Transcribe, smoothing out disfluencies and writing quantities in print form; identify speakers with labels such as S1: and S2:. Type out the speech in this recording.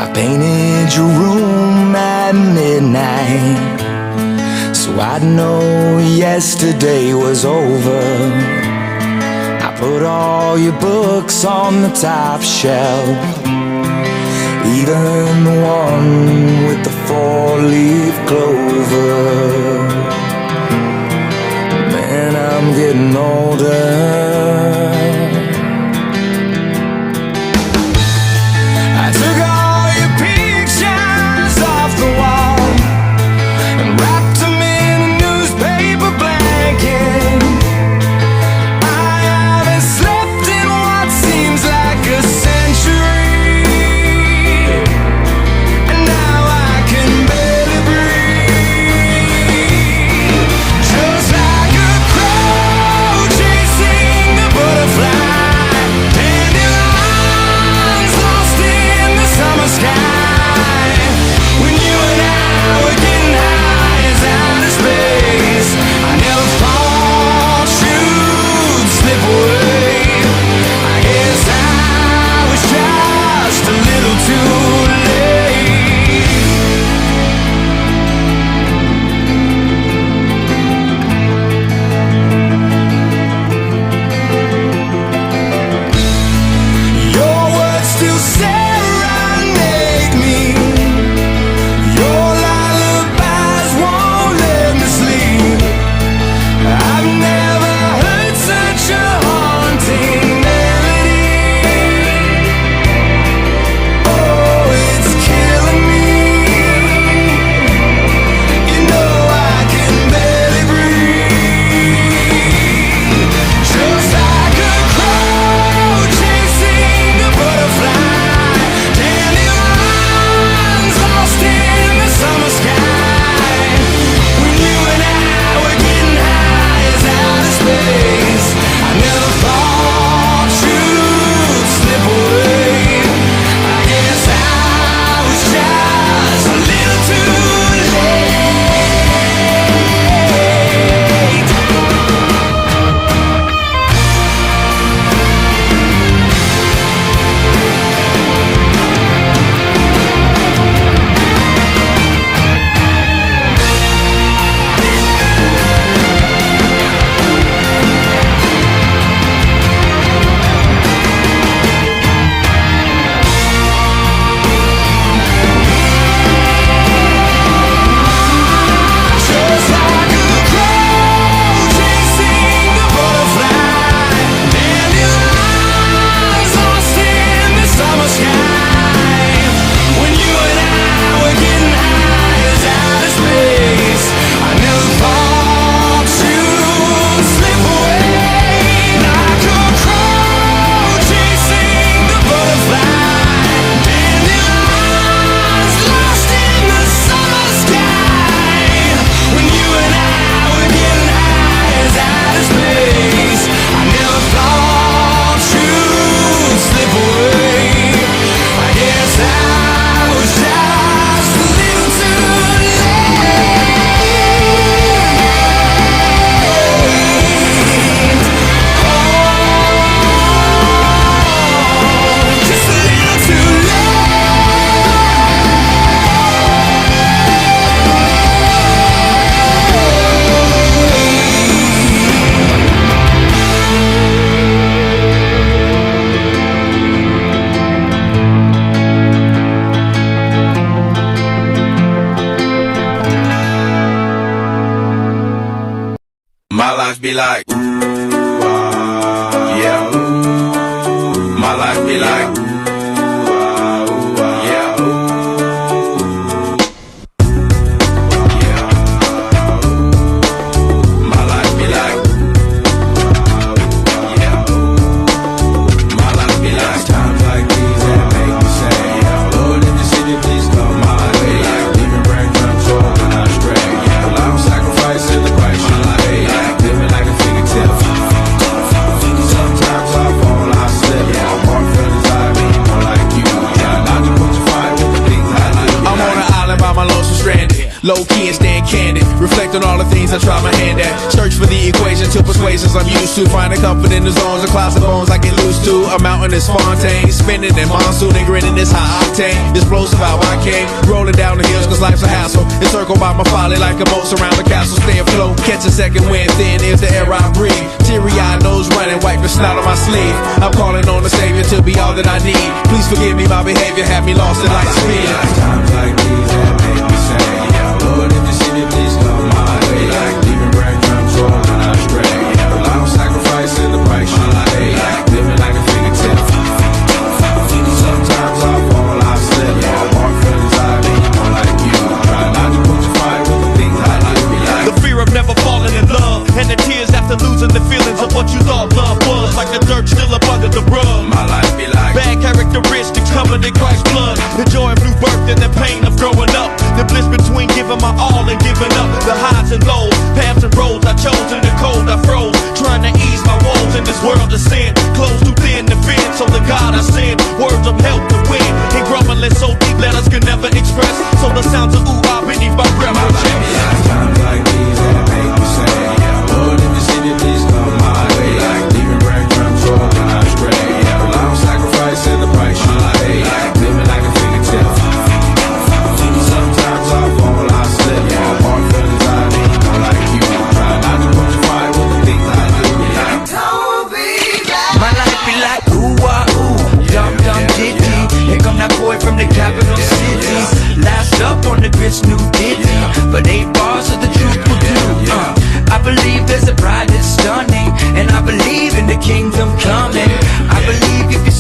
S1: I painted your room at midnight, so I'd know yesterday was over. I put all your books on the top shelf, even the one with the four-leaf clover. Man, I'm getting older.
S2: My life be like, yeah. My life be like, yeah. My life be like, yeah. My life be like, times like these that make me say, Lord, if the city please come my way, like demon brain control when I stray, yeah. A lot of sacrifice in the price you pay, like living like a fingertip. Sometimes I fall, I slip, yeah. I'm more feelings I mean, more like you, yeah. Not to put your fire with the things I do. I'm on an island by my lonesome stranded, low key and staying candid, reflect on all the things I try my hand at, search for the equation to persuade places I'm used to. Finding comfort in the zones, the clouds of bones I get loose to. A mountain is Fontaine, spinning in monsoon and grinning this high octane. Explosive how I came, rolling down the hills cause life's a hassle. Encircled by my folly like a moat around the castle. Stay afloat, catch a second wind, thin is the air I breathe. Teary-eyed nose running, wipe the snot on my sleeve. I'm calling on the Savior to be all that I need. Please forgive me, my behavior had me lost in light speed.
S3: Times like these that make me say, yeah, Lord, if you see me, please come my way. Like leaving breadcrumbs rolling astray. Yeah, well, I'm sacrificing the price you pay. Like living like a fingertip. Sometimes I fall, I slip. Yeah, walk feelings I need more like you. Try not to put your fire with the things I do. Like
S4: the fear of never falling in love, and the tears after losing the feelings of what you thought love was. Like the dirt still up under the rug.
S3: my life be like
S4: Bad characteristics covered in Christ's blood. The joy of new birth and the pain of growing up. The bliss between giving my all and giving up. The highs and lows, paths and roads I chose. In the cold I froze, trying to ease my woes in this world of sin. Close too thin to fit, so the God I send words of help to win. And grumbling so deep letters can never express. So the sounds of ooh ah beneath my breath will check.
S3: times like these that make me say, yeah, Lord, if you see me, please come my way. Like leaving breadcrumbs rolling astray. Yeah, well, I'm sacrificing the price you pay. Like living like a fingertip. Sometimes I fall, I slip. Yeah, walk feelings I need more like you. Try not to put your fire with the things I do. Like
S1: My life be like ooh wah ooh, dum dum ditty. Here come that boy from the capital city. Last up on the grits, new ditty. But 8 bars of the truth will do. I believe there's a bride that's stunning, and I believe in the kingdom coming. I believe if you